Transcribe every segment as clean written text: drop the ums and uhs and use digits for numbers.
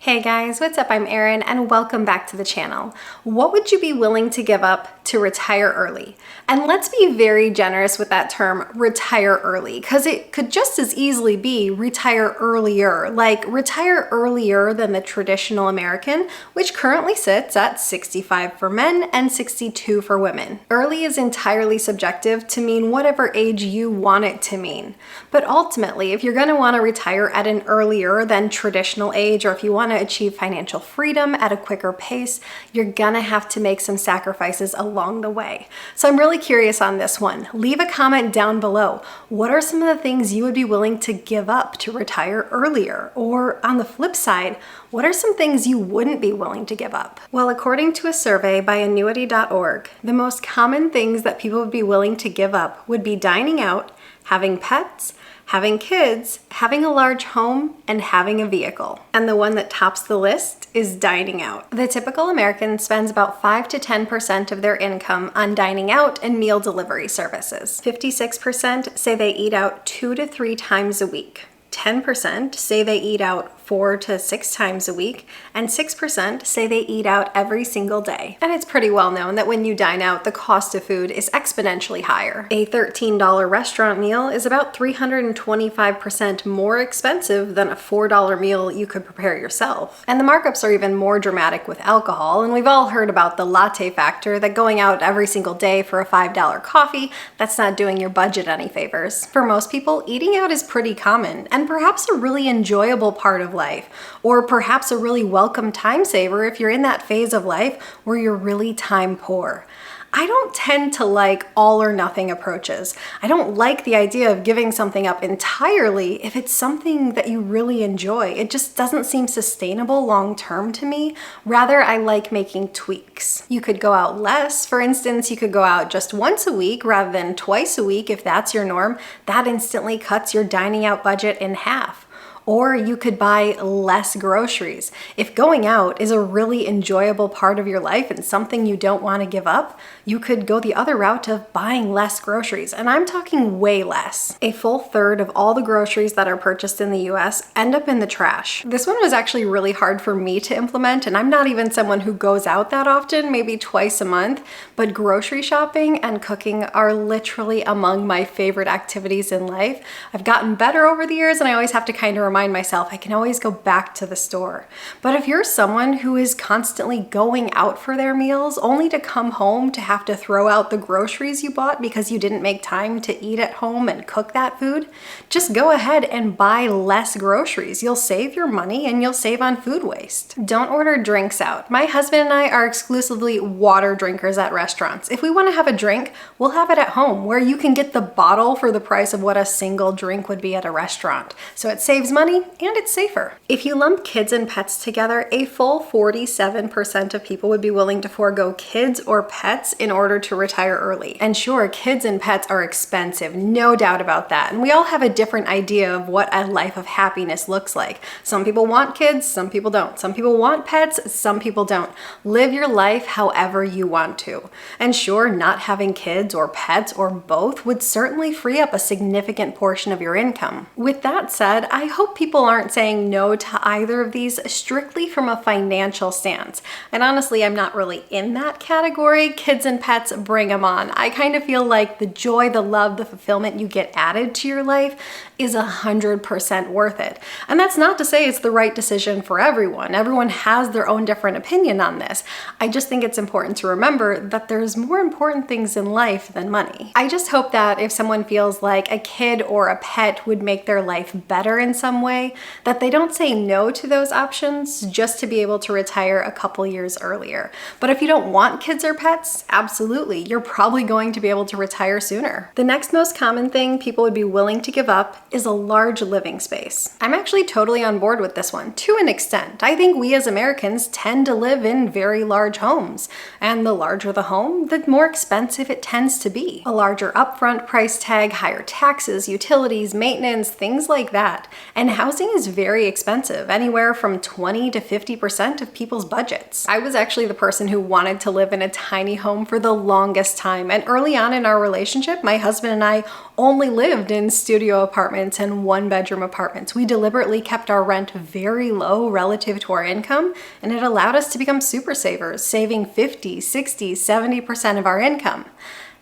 Hey guys, what's up? I'm Erin and welcome back to the channel. What would you be willing to give up to retire early? And let's be very generous with that term, retire early, because it could just as easily be retire earlier, like retire earlier than the traditional American, which currently sits at 65 for men and 62 for women. Early is entirely subjective to mean whatever age you want it to mean. But ultimately, if you're going to want to retire at an earlier than traditional age, or if you want to achieve financial freedom at a quicker pace, you're gonna have to make some sacrifices along the way. So I'm really curious on this one. Leave a comment down below. What are some of the things you would be willing to give up to retire earlier? Or on the flip side, what are some things you wouldn't be willing to give up? Well, according to a survey by annuity.org, the most common things that people would be willing to give up would be dining out, having pets, having kids, having a large home, and having a vehicle. And the one that tops the list is dining out. The typical American spends about 5 to 10% of their income on dining out and meal delivery services. 56% say they eat out 2 to 3 times a week. 10% say they eat out 4 to 6 times a week, and 6% say they eat out every single day. And it's pretty well known that when you dine out, the cost of food is exponentially higher. A $13 restaurant meal is about 325% more expensive than a $4 meal you could prepare yourself. And the markups are even more dramatic with alcohol, and we've all heard about the latte factor, that going out every single day for a $5 coffee, that's not doing your budget any favors. For most people, eating out is pretty common, and perhaps a really enjoyable part of life, or perhaps a really welcome time saver if you're in that phase of life where you're really time poor. I don't tend to like all or nothing approaches. I don't like the idea of giving something up entirely if it's something that you really enjoy. It just doesn't seem sustainable long term to me. Rather, I like making tweaks. You could go out less. For instance, you could go out just once a week rather than twice a week if that's your norm. That instantly cuts your dining out budget in half. Or you could buy less groceries. If going out is a really enjoyable part of your life and something you don't want to give up, you could go the other route of buying less groceries. And I'm talking way less. A full third of all the groceries that are purchased in the US end up in the trash. This one was actually really hard for me to implement, and I'm not even someone who goes out that often, maybe twice a month, but grocery shopping and cooking are literally among my favorite activities in life. I've gotten better over the years, and I always have to kind of remind myself I can always go back to the store. But if you're someone who is constantly going out for their meals only to come home to have to throw out the groceries you bought because you didn't make time to eat at home and cook that food, just go ahead and buy less groceries. You'll save your money and you'll save on food waste. Don't order drinks out. My husband and I are exclusively water drinkers at restaurants. If we want to have a drink, we'll have it at home, where you can get the bottle for the price of what a single drink would be at a restaurant. So it saves money and it's safer. If you lump kids and pets together, a full 47% of people would be willing to forego kids or pets in order to retire early. And sure, kids and pets are expensive, no doubt about that. And we all have a different idea of what a life of happiness looks like. Some people want kids, some people don't. Some people want pets, some people don't. Live your life however you want to. And sure, not having kids or pets or both would certainly free up a significant portion of your income. With that said, I hope people aren't saying no to either of these strictly from a financial stance. And honestly, I'm not really in that category. Kids and pets, bring them on. I kind of feel like the joy, the love, the fulfillment you get added to your life is 100% worth it. And that's not to say it's the right decision for everyone. Everyone has their own different opinion on this. I just think it's important to remember that there's more important things in life than money. I just hope that if someone feels like a kid or a pet would make their life better in some way, that they don't say no to those options just to be able to retire a couple years earlier. But if you don't want kids or pets, absolutely, you're probably going to be able to retire sooner. The next most common thing people would be willing to give up is a large living space. I'm actually totally on board with this one to an extent. I think we as Americans tend to live in very large homes, and the larger the home, the more expensive it tends to be. A larger upfront price tag, higher taxes, utilities, maintenance, things like that. And housing is very expensive, anywhere from 20 to 50% of people's budgets. I was actually the person who wanted to live in a tiny home for the longest time, and early on in our relationship, my husband and I only lived in studio apartments and one-bedroom apartments. We deliberately kept our rent very low relative to our income, and it allowed us to become super savers, saving 50, 60, 70% of our income.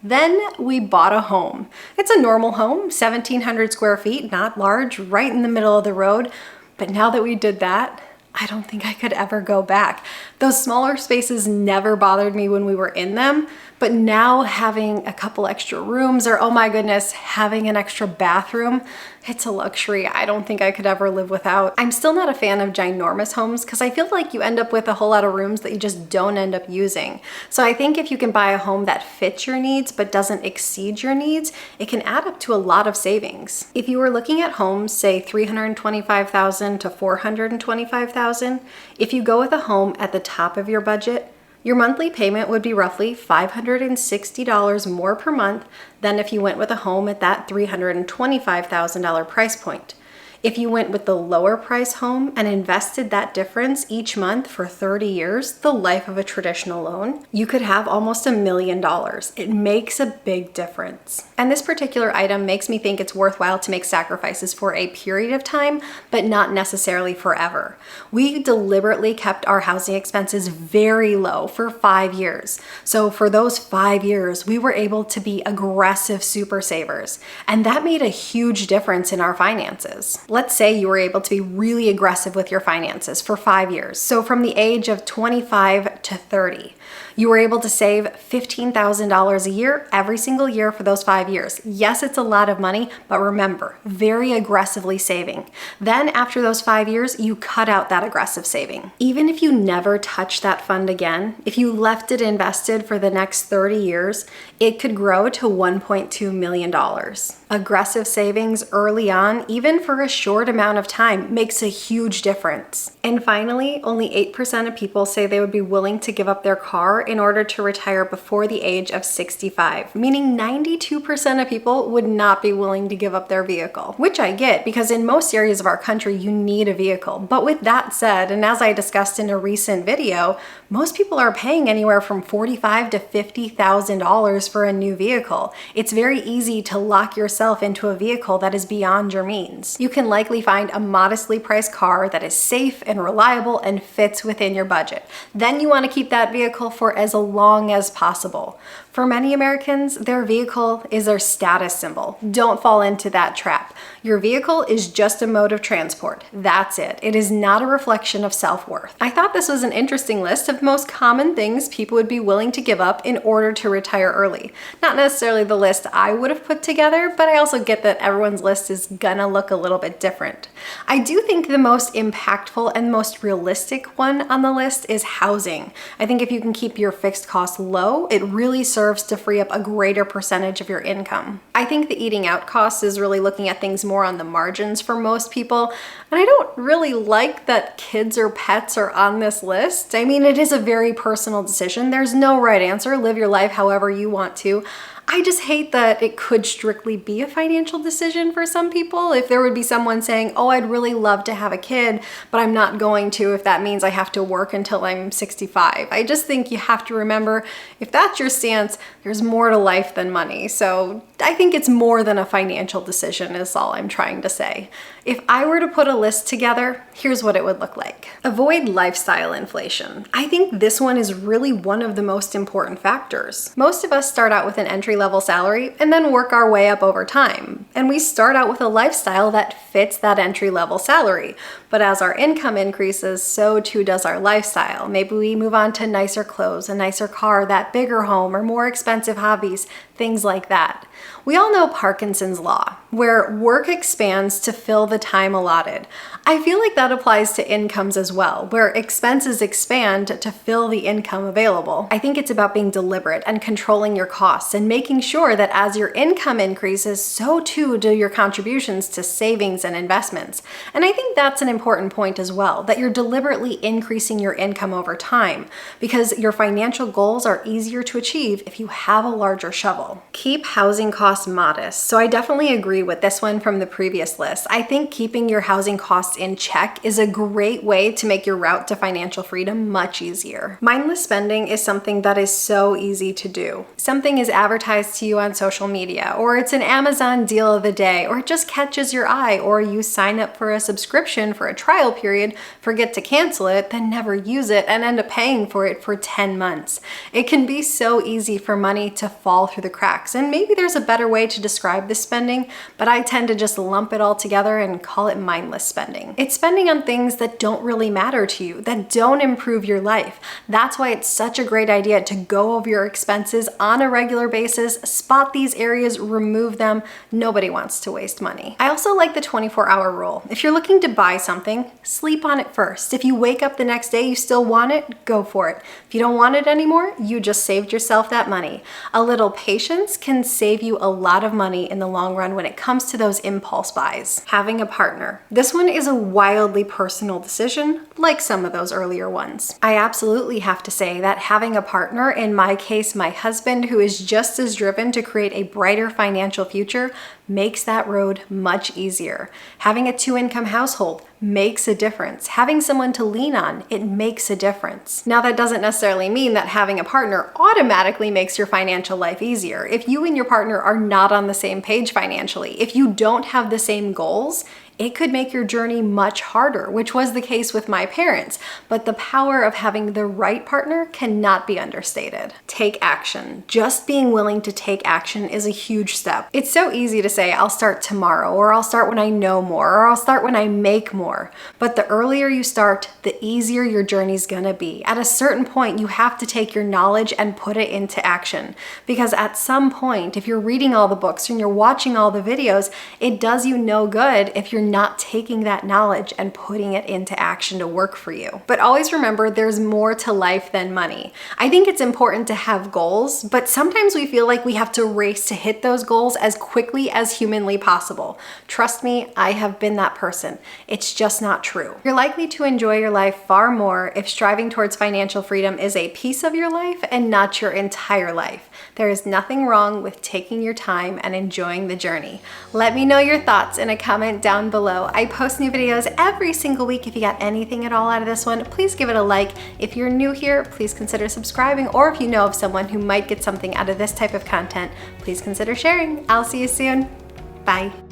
Then we bought a home. It's a normal home, 1,700 square feet, not large, right in the middle of the road. But now that we did that, I don't think I could ever go back. Those smaller spaces never bothered me when we were in them, but now having a couple extra rooms, or oh my goodness, having an extra bathroom, it's a luxury I don't think I could ever live without. I'm still not a fan of ginormous homes because I feel like you end up with a whole lot of rooms that you just don't end up using. So I think if you can buy a home that fits your needs but doesn't exceed your needs, it can add up to a lot of savings. If you were looking at homes, say $325,000 to $425,000, if you go with a home at the top of your budget, your monthly payment would be roughly $560 more per month than if you went with a home at that $325,000 price point. If you went with the lower price home and invested that difference each month for 30 years, the life of a traditional loan, you could have almost $1 million. It makes a big difference. And this particular item makes me think it's worthwhile to make sacrifices for a period of time, but not necessarily forever. We deliberately kept our housing expenses very low for 5 years. So for those 5 years, we were able to be aggressive super savers. And that made a huge difference in our finances. Let's say you were able to be really aggressive with your finances for 5 years. So from the age of 25 to 30, you were able to save $15,000 a year every single year for those 5 years. Yes, it's a lot of money, but remember, very aggressively saving. Then after those 5 years, you cut out that aggressive saving. Even if you never touch that fund again, if you left it invested for the next 30 years, it could grow to $1.2 million. Aggressive savings early on, even for a short amount of time, makes a huge difference. And finally, only 8% of people say they would be willing to give up their car in order to retire before the age of 65, meaning 92% of people would not be willing to give up their vehicle, which I get because in most areas of our country, you need a vehicle. But with that said, and as I discussed in a recent video, most people are paying anywhere from $45,000 to $50,000 for a new vehicle. It's very easy to lock yourself into a vehicle that is beyond your means. You can likely find a modestly priced car that is safe and reliable and fits within your budget. Then you want to keep that vehicle for as long as possible. For many Americans, their vehicle is their status symbol. Don't fall into that trap. Your vehicle is just a mode of transport. That's it. It is not a reflection of self-worth. I thought this was an interesting list of most common things people would be willing to give up in order to retire early. Not necessarily the list I would have put together, but I also get that everyone's list is gonna look a little bit different. I do think the most impactful and most realistic one on the list is housing. I think if you can keep your fixed costs low, it really serves to free up a greater percentage of your income. I think the eating out cost is really looking at things more on the margins for most people, and I don't really like that kids or pets are on this list. I mean, it is a very personal decision. There's no right answer. Live your life however you want to. I just hate that it could strictly be a financial decision for some people. If there would be someone saying, oh, I'd really love to have a kid, but I'm not going to if that means I have to work until I'm 65. I just think you have to remember, if that's your stance, there's more to life than money. So I think it's more than a financial decision is all I'm trying to say. If I were to put a list together, here's what it would look like. Avoid lifestyle inflation. I think this one is really one of the most important factors. Most of us start out with an entry-level salary and then work our way up over time. And we start out with a lifestyle that fits that entry-level salary. But as our income increases, so too does our lifestyle. Maybe we move on to nicer clothes, a nicer car, that bigger home, or more expensive hobbies, things like that. We all know Parkinson's law, where work expands to fill the time allotted. I feel like that applies to incomes as well, where expenses expand to fill the income available. I think it's about being deliberate and controlling your costs and making sure that as your income increases, so too do your contributions to savings and investments. And I think that's an important important point as well, that you're deliberately increasing your income over time because your financial goals are easier to achieve if you have a larger shovel. Keep housing costs modest. So I definitely agree with this one from the previous list. I think keeping your housing costs in check is a great way to make your route to financial freedom much easier. Mindless spending is something that is so easy to do. Something is advertised to you on social media, or it's an Amazon deal of the day, or it just catches your eye, or you sign up for a subscription for a trial period, forget to cancel it, then never use it, and end up paying for it for 10 months. It can be so easy for money to fall through the cracks, and maybe there's a better way to describe this spending, but I tend to just lump it all together and call it mindless spending. It's spending on things that don't really matter to you, that don't improve your life. That's why it's such a great idea to go over your expenses on a regular basis, spot these areas, remove them. Nobody wants to waste money. I also like the 24-hour rule. If you're looking to buy something, sleep on it first. If you wake up the next day, you still want it, go for it. If you don't want it anymore, you just saved yourself that money. A little patience can save you a lot of money in the long run when it comes to those impulse buys. Having a partner. This one is a wildly personal decision, like some of those earlier ones. I absolutely have to say that having a partner, in my case, my husband, who is just as driven to create a brighter financial future, makes that road much easier. Having a two-income household makes a difference. Having someone to lean on, it makes a difference. Now, that doesn't necessarily mean that having a partner automatically makes your financial life easier. If you and your partner are not on the same page financially, if you don't have the same goals, it could make your journey much harder, which was the case with my parents. But the power of having the right partner cannot be understated. Take action. Just being willing to take action is a huge step. It's so easy to say, I'll start tomorrow, or I'll start when I know more, or I'll start when I make more. But the earlier you start, the easier your journey's gonna be. At a certain point, you have to take your knowledge and put it into action. Because at some point, if you're reading all the books and you're watching all the videos, it does you no good if you're not taking that knowledge and putting it into action to work for you. But always remember, there's more to life than money. I think it's important to have goals, but sometimes we feel like we have to race to hit those goals as quickly as humanly possible. Trust me, I have been that person. It's just not true. You're likely to enjoy your life far more if striving towards financial freedom is a piece of your life and not your entire life. There is nothing wrong with taking your time and enjoying the journey. Let me know your thoughts in a comment down below. I post new videos every single week. If you got anything at all out of this one, please give it a like. If you're new here, please consider subscribing, or if you know of someone who might get something out of this type of content, please consider sharing. I'll see you soon. Bye.